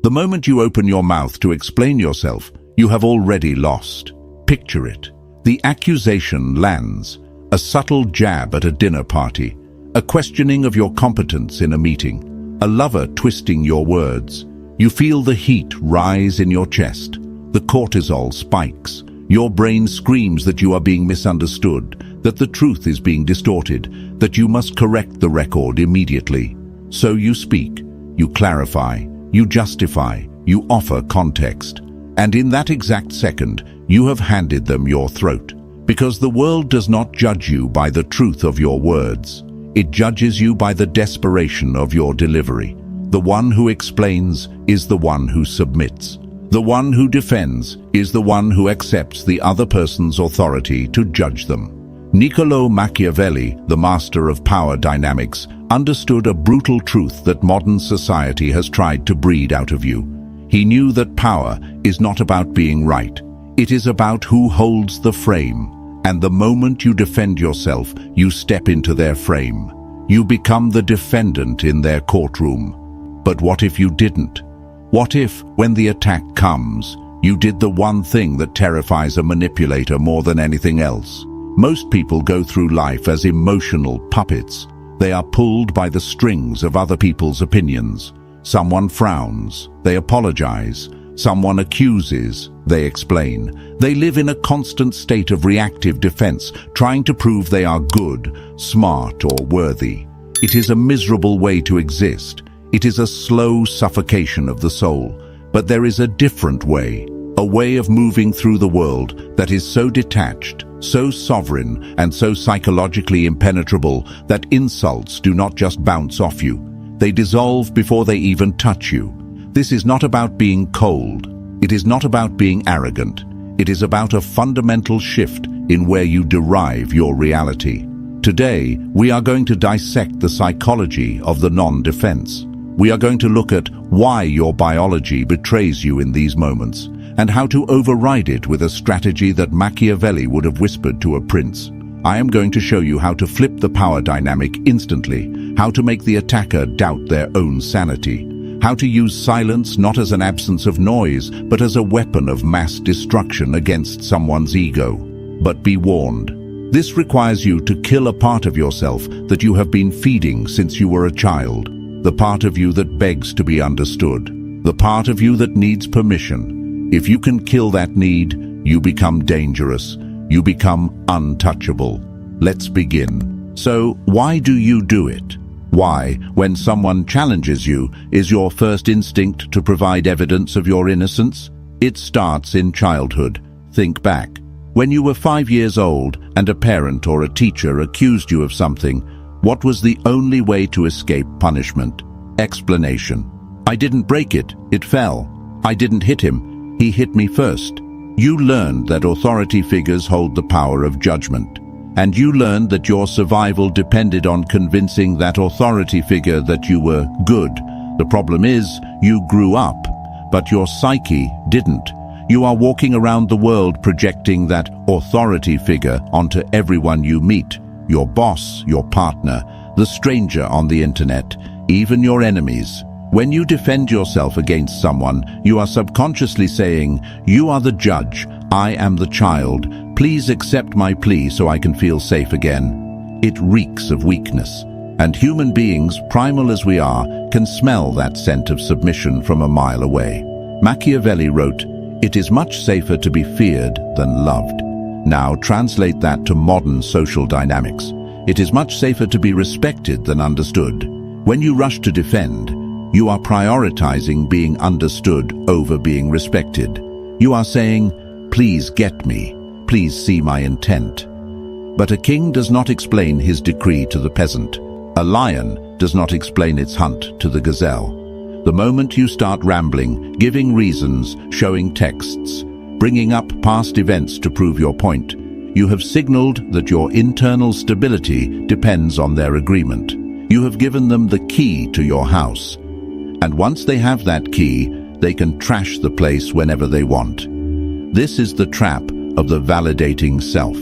The moment you open your mouth to explain yourself, you have already lost. Picture it. The accusation lands, a subtle jab at a dinner party, a questioning of your competence in a meeting, a lover twisting your words. You feel the heat rise in your chest. The cortisol spikes. Your brain screams that you are being misunderstood, that the truth is being distorted, that you must correct the record immediately. So you speak, you clarify, you justify, you offer context. And in that exact second, you have handed them your throat. Because the world does not judge you by the truth of your words. It judges you by the desperation of your delivery. The one who explains is the one who submits. The one who defends is the one who accepts the other person's authority to judge them. Niccolò Machiavelli, the master of power dynamics, understood a brutal truth that modern society has tried to breed out of you. He knew that power is not about being right. It is about who holds the frame. And the moment you defend yourself, you step into their frame. You become the defendant in their courtroom. But what if you didn't? What if, when the attack comes, you did the one thing that terrifies a manipulator more than anything else? Most people go through life as emotional puppets. They are pulled by the strings of other people's opinions. Someone frowns, they apologize. Someone accuses, they explain. They live in a constant state of reactive defense, trying to prove they are good, smart, or worthy. It is a miserable way to exist. It is a slow suffocation of the soul. But there is a different way, a way of moving through the world that is so detached, so sovereign, and so psychologically impenetrable that insults do not just bounce off you. They dissolve before they even touch you. This is not about being cold. It is not about being arrogant. It is about a fundamental shift in where you derive your reality. Today, we are going to dissect the psychology of the non-defense. We are going to look at why your biology betrays you in these moments, and how to override it with a strategy that Machiavelli would have whispered to a prince. I am going to show you how to flip the power dynamic instantly, how to make the attacker doubt their own sanity, how to use silence not as an absence of noise, but as a weapon of mass destruction against someone's ego. But be warned, this requires you to kill a part of yourself that you have been feeding since you were a child, the part of you that begs to be understood, the part of you that needs permission. If you can kill that need, you become dangerous. You become untouchable. Let's begin. So, why do you do it? Why, when someone challenges you, is your first instinct to provide evidence of your innocence? It starts in childhood. Think back. When you were 5 years old and a parent or a teacher accused you of something, what was the only way to escape punishment? Explanation. I didn't break it, it fell. I didn't hit him, he hit me first. You learned that authority figures hold the power of judgment. And you learned that your survival depended on convincing that authority figure that you were good. The problem is, you grew up, but your psyche didn't. You are walking around the world projecting that authority figure onto everyone you meet. Your boss, your partner, the stranger on the internet, even your enemies. When you defend yourself against someone, you are subconsciously saying, "You are the judge, I am the child. Please accept my plea so I can feel safe again." It reeks of weakness. And human beings, primal as we are, can smell that scent of submission from a mile away. Machiavelli wrote, "It is much safer to be feared than loved." Now translate that to modern social dynamics. It is much safer to be respected than understood. When you rush to defend, you are prioritizing being understood over being respected. You are saying, "Please get me. Please see my intent." But a king does not explain his decree to the peasant. A lion does not explain its hunt to the gazelle. The moment you start rambling, giving reasons, showing texts, bringing up past events to prove your point, you have signaled that your internal stability depends on their agreement. You have given them the key to your house. And once they have that key, they can trash the place whenever they want. This is the trap of the validating self.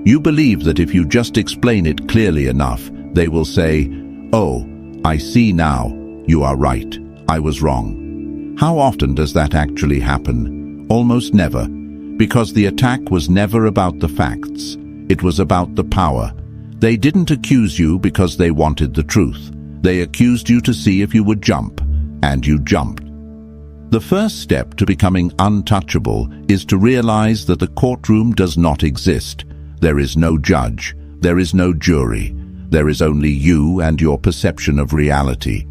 You believe that if you just explain it clearly enough, they will say, "Oh, I see now. You are right. I was wrong." How often does that actually happen? Almost never, because the attack was never about the facts. It was about the power. They didn't accuse you because they wanted the truth. They accused you to see if you would jump, and you jumped. The first step to becoming untouchable is to realize that the courtroom does not exist. There is no judge. There is no jury. There is only you and your perception of reality.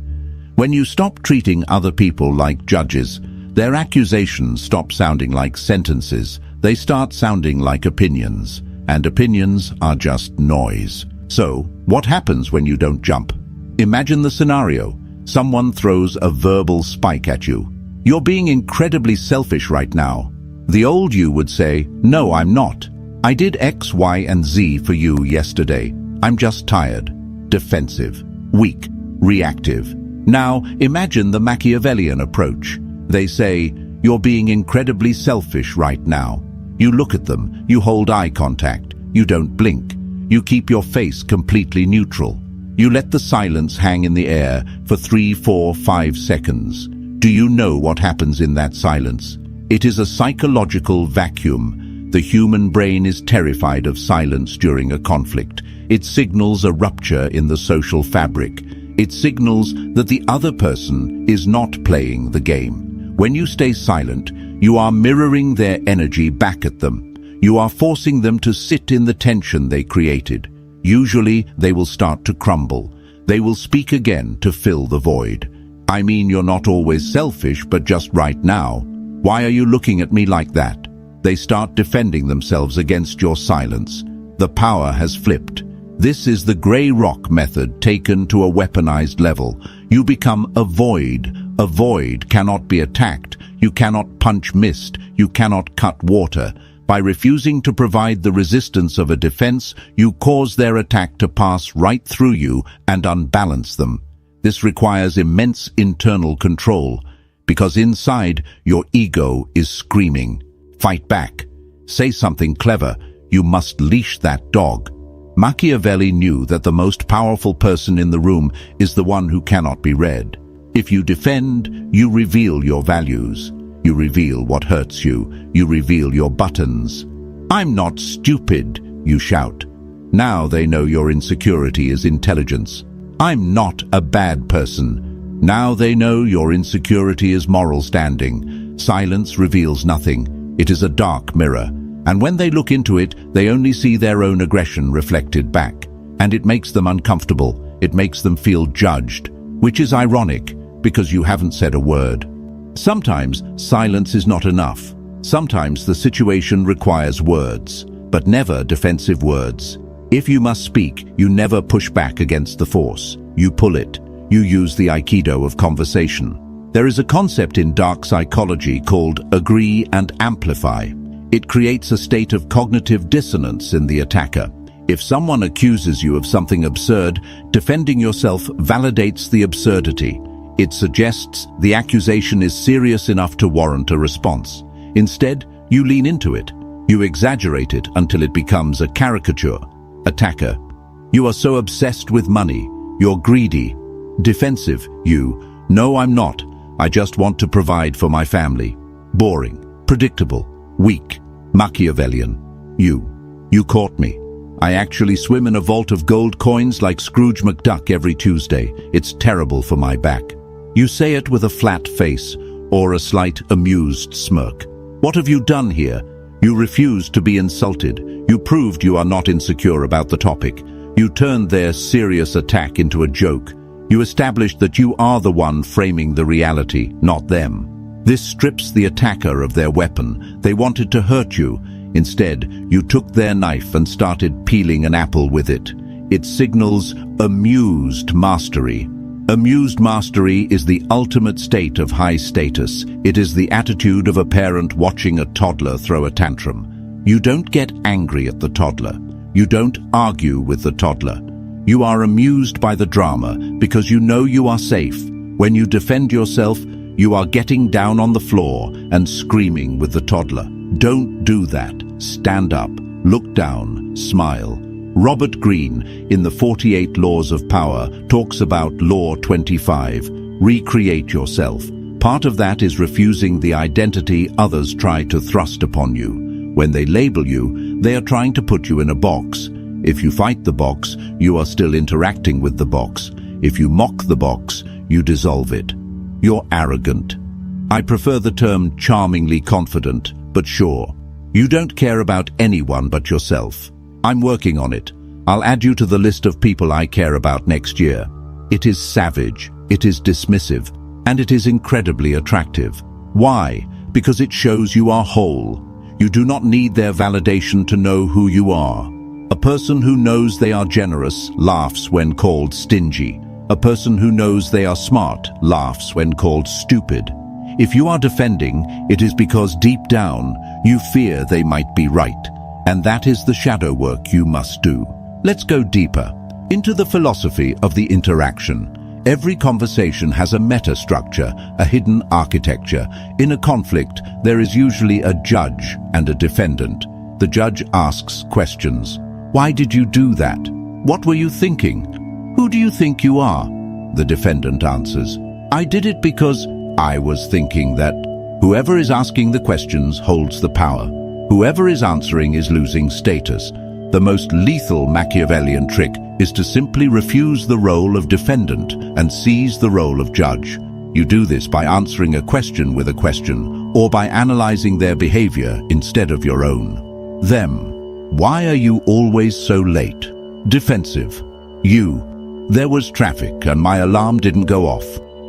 When you stop treating other people like judges, their accusations stop sounding like sentences. They start sounding like opinions, and opinions are just noise. So, what happens when you don't jump? Imagine the scenario. Someone throws a verbal spike at you. You're being incredibly selfish right now. The old you would say, "No, I'm not. I did X, Y, and Z for you yesterday. I'm just tired." Defensive, weak, reactive. Now, imagine the Machiavellian approach. They say, "You're being incredibly selfish right now." You look at them, you hold eye contact, you don't blink. You keep your face completely neutral. You let the silence hang in the air for 3, 4, 5 seconds. Do you know what happens in that silence? It is a psychological vacuum. The human brain is terrified of silence during a conflict. It signals a rupture in the social fabric. It signals that the other person is not playing the game. When you stay silent, you are mirroring their energy back at them. You are forcing them to sit in the tension they created. Usually, they will start to crumble. They will speak again to fill the void. I mean, you're not always selfish, but just right now. Why are you looking at me like that? They start defending themselves against your silence. The power has flipped. This is the grey rock method taken to a weaponized level. You become a void. A void cannot be attacked. You cannot punch mist. You cannot cut water. By refusing to provide the resistance of a defense, you cause their attack to pass right through you and unbalance them. This requires immense internal control, because inside, your ego is screaming. Fight back. Say something clever. You must leash that dog. Machiavelli knew that the most powerful person in the room is the one who cannot be read. If you defend, you reveal your values. You reveal what hurts you. You reveal your buttons. "I'm not stupid," you shout. Now they know your insecurity is intelligence. "I'm not a bad person." Now they know your insecurity is moral standing. Silence reveals nothing. It is a dark mirror. And when they look into it, they only see their own aggression reflected back. And it makes them uncomfortable. It makes them feel judged, which is ironic, because you haven't said a word. Sometimes silence is not enough. Sometimes the situation requires words, but never defensive words. If you must speak, you never push back against the force. You pull it. You use the aikido of conversation. There is a concept in dark psychology called agree and amplify. It creates a state of cognitive dissonance in the attacker. If someone accuses you of something absurd, defending yourself validates the absurdity. It suggests the accusation is serious enough to warrant a response. Instead, you lean into it. You exaggerate it until it becomes a caricature. Attacker. You are so obsessed with money. You're greedy. Defensive. You. No, I'm not. I just want to provide for my family. Boring. Predictable. Weak. Machiavellian. You caught me. I actually swim in a vault of gold coins like Scrooge McDuck every Tuesday. It's terrible for my back. You say it with a flat face or a slight amused smirk. What have you done here? You refused to be insulted. You proved you are not insecure about the topic. You turned their serious attack into a joke. You established that you are the one framing the reality, not them. This strips the attacker of their weapon. They wanted to hurt you. Instead, you took their knife and started peeling an apple with it. It signals amused mastery. Amused mastery is the ultimate state of high status. It is the attitude of a parent watching a toddler throw a tantrum. You don't get angry at the toddler. You don't argue with the toddler. You are amused by the drama because you know you are safe. When you defend yourself, you are getting down on the floor and screaming with the toddler. Don't do that. Stand up, look down, smile. Robert Greene, in the 48 Laws of Power, talks about Law 25. Recreate yourself. Part of that is refusing the identity others try to thrust upon you. When they label you, they are trying to put you in a box. If you fight the box, you are still interacting with the box. If you mock the box, you dissolve it. You're arrogant. I prefer the term charmingly confident, but sure. You don't care about anyone but yourself. I'm working on it. I'll add you to the list of people I care about next year. It is savage, it is dismissive, and it is incredibly attractive. Why? Because it shows you are whole. You do not need their validation to know who you are. A person who knows they are generous laughs when called stingy. A person who knows they are smart laughs when called stupid. If you are defending, it is because deep down, you fear they might be right. And that is the shadow work you must do. Let's go deeper into the philosophy of the interaction. Every conversation has a meta-structure, a hidden architecture. In a conflict, there is usually a judge and a defendant. The judge asks questions. Why did you do that? What were you thinking? Who do you think you are? The defendant answers, I did it because I was thinking that. Whoever is asking the questions holds the power. Whoever is answering is losing status. The most lethal Machiavellian trick is to simply refuse the role of defendant and seize the role of judge. You do this by answering a question with a question, or by analyzing their behavior instead of your own. Them. Why are you always so late? Defensive. You. There was traffic and my alarm didn't go off.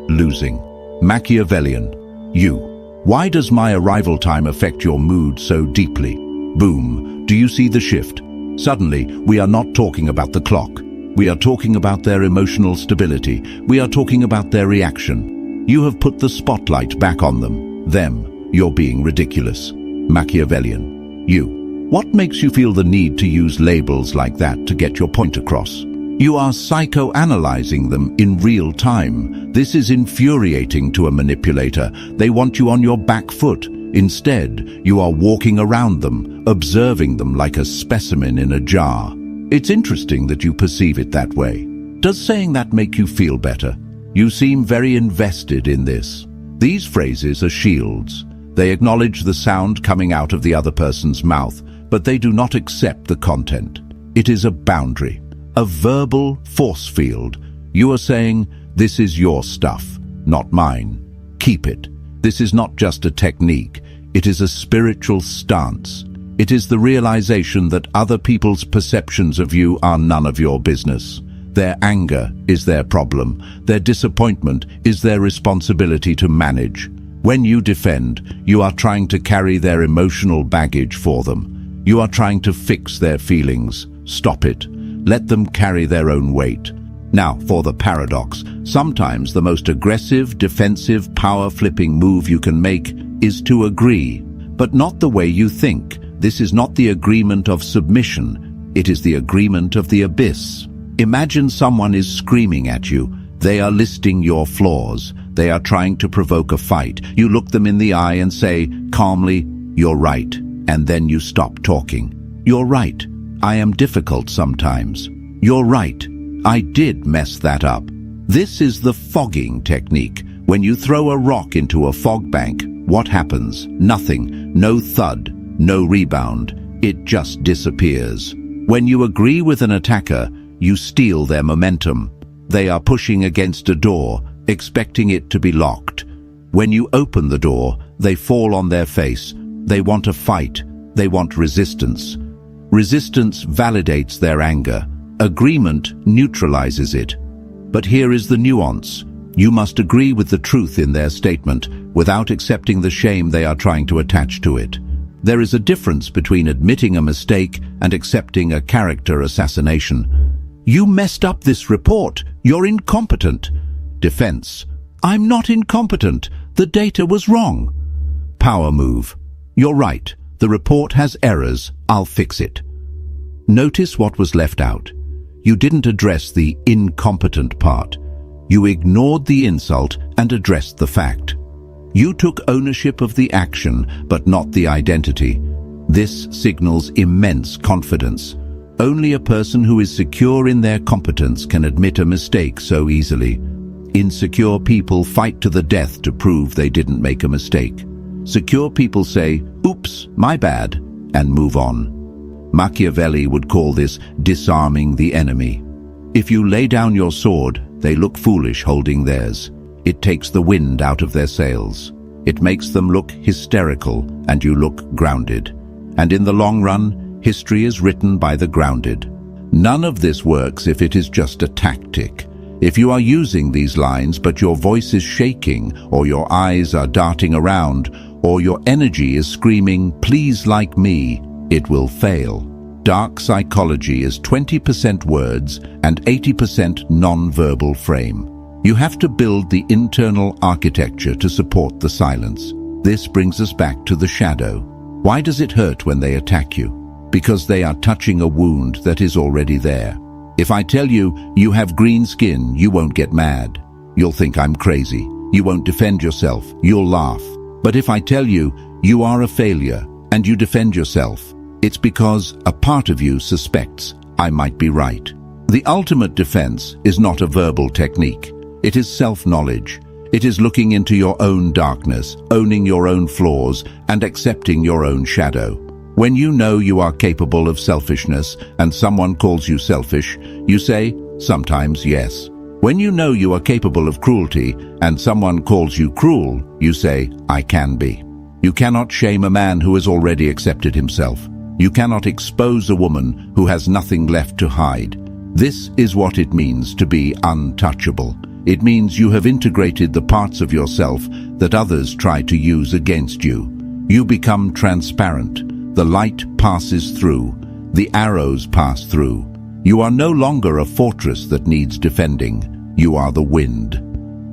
Losing. Machiavellian. You. Why does my arrival time affect your mood so deeply? Boom. Do you see the shift? Suddenly, we are not talking about the clock. We are talking about their emotional stability. We are talking about their reaction. You have put the spotlight back on them. Them. You're being ridiculous. Machiavellian. You. What makes you feel the need to use labels like that to get your point across? You are psychoanalyzing them in real time. This is infuriating to a manipulator. They want you on your back foot. Instead, you are walking around them, observing them like a specimen in a jar. It's interesting that you perceive it that way. Does saying that make you feel better? You seem very invested in this. These phrases are shields. They acknowledge the sound coming out of the other person's mouth, but they do not accept the content. It is a boundary, a verbal force field. You are saying, this is your stuff, not mine. Keep it. This is not just a technique. It is a spiritual stance. It is the realization that other people's perceptions of you are none of your business. Their anger is their problem. Their disappointment is their responsibility to manage. When you defend, you are trying to carry their emotional baggage for them. You are trying to fix their feelings. Stop it. Let them carry their own weight. Now, for the paradox, sometimes the most aggressive, defensive, power-flipping move you can make is to agree, but not the way you think. This is not the agreement of submission. It is the agreement of the abyss. Imagine someone is screaming at you. They are listing your flaws. They are trying to provoke a fight. You look them in the eye and say, calmly, you're right. And then you stop talking. You're right. I am difficult sometimes. You're right. I did mess that up. This is the fogging technique. When you throw a rock into a fog bank, what happens? Nothing. No thud. No rebound. It just disappears. When you agree with an attacker, you steal their momentum. They are pushing against a door, expecting it to be locked. When you open the door, they fall on their face. They want a fight. They want resistance. Resistance validates their anger. Agreement neutralizes it. But here is the nuance. You must agree with the truth in their statement without accepting the shame they are trying to attach to it. There is a difference between admitting a mistake and accepting a character assassination. You messed up this report. You're incompetent. Defense. I'm not incompetent. The data was wrong. Power move. You're right. The report has errors. I'll fix it. Notice what was left out. You didn't address the incompetent part. You ignored the insult and addressed the fact. You took ownership of the action, but not the identity. This signals immense confidence. Only a person who is secure in their competence can admit a mistake so easily. Insecure people fight to the death to prove they didn't make a mistake. Secure people say, "Oops, my bad," and move on. Machiavelli would call this disarming the enemy. If you lay down your sword, they look foolish holding theirs. It takes the wind out of their sails. It makes them look hysterical, and you look grounded. And in the long run, history is written by the grounded. None of this works if it is just a tactic. If you are using these lines but your voice is shaking, or your eyes are darting around, or your energy is screaming, "Please like me," it will fail. Dark psychology is 20% words and 80% non-verbal frame. You have to build the internal architecture to support the silence. This brings us back to the shadow. Why does it hurt when they attack you? Because they are touching a wound that is already there. If I tell you, you have green skin, you won't get mad. You'll think I'm crazy. You won't defend yourself. You'll laugh. But if I tell you, you are a failure, and you defend yourself, it's because a part of you suspects I might be right. The ultimate defense is not a verbal technique. It is self-knowledge. It is looking into your own darkness, owning your own flaws, and accepting your own shadow. When you know you are capable of selfishness and someone calls you selfish, you say, "Sometimes yes." When you know you are capable of cruelty and someone calls you cruel, you say, "I can be." You cannot shame a man who has already accepted himself. You cannot expose a woman who has nothing left to hide. This is what it means to be untouchable. It means you have integrated the parts of yourself that others try to use against you. You become transparent. The light passes through. The arrows pass through. You are no longer a fortress that needs defending. You are the wind.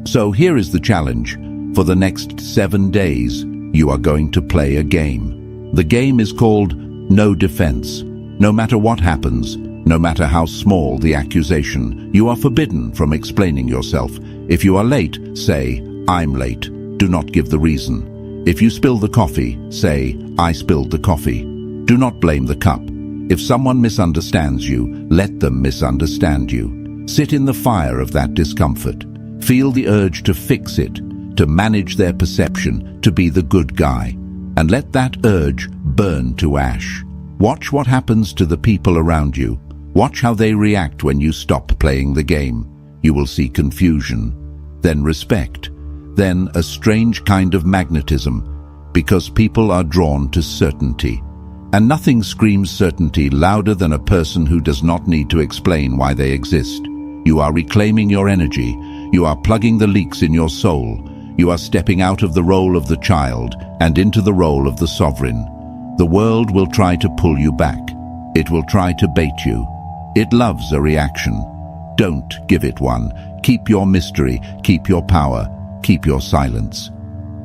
So here is the challenge. For the next 7 days, you are going to play a game. The game is called No Defense. No matter what happens, no matter how small the accusation, you are forbidden from explaining yourself. If you are late, say, "I'm late." Do not give the reason. If you spill the coffee, say, "I spilled the coffee." Do not blame the cup. If someone misunderstands you, let them misunderstand you. Sit in the fire of that discomfort. Feel the urge to fix it, to manage their perception, to be the good guy. And let that urge burn to ash. Watch what happens to the people around you. Watch how they react when you stop playing the game. You will see confusion, then respect, then a strange kind of magnetism, because people are drawn to certainty. And nothing screams certainty louder than a person who does not need to explain why they exist. You are reclaiming your energy. You are plugging the leaks in your soul. You are stepping out of the role of the child and into the role of the sovereign. The world will try to pull you back. It will try to bait you. It loves a reaction. Don't give it one. Keep your mystery, keep your power, keep your silence.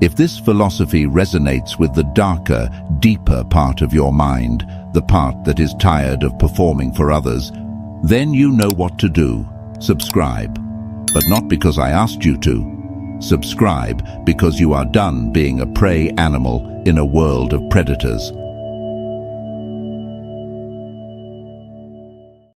If this philosophy resonates with the darker, deeper part of your mind, the part that is tired of performing for others, then you know what to do. Subscribe. But not because I asked you to. Subscribe because you are done being a prey animal in a world of predators.